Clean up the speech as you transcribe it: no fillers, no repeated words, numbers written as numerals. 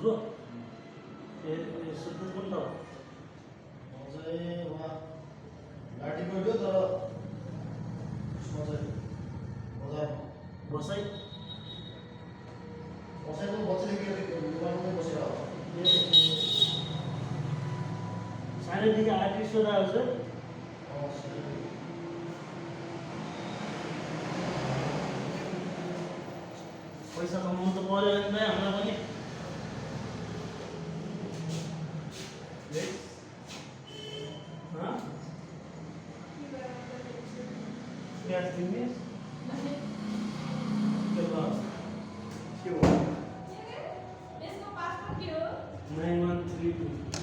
ठुलो सुत्नु पनि त चाहिँ उहाँ घाँटी गयो तर उसमा चाहिँ बजारमा बसाइ बसाइको बच्चाले के दुकानमै बसेर होला सानैदेखि आर्टिस्ट हो दाजु चाहिँ पैसा कमाउनु त पर्यो नि भाइ हामीलाई पनि ग्यास दिने के हो 9132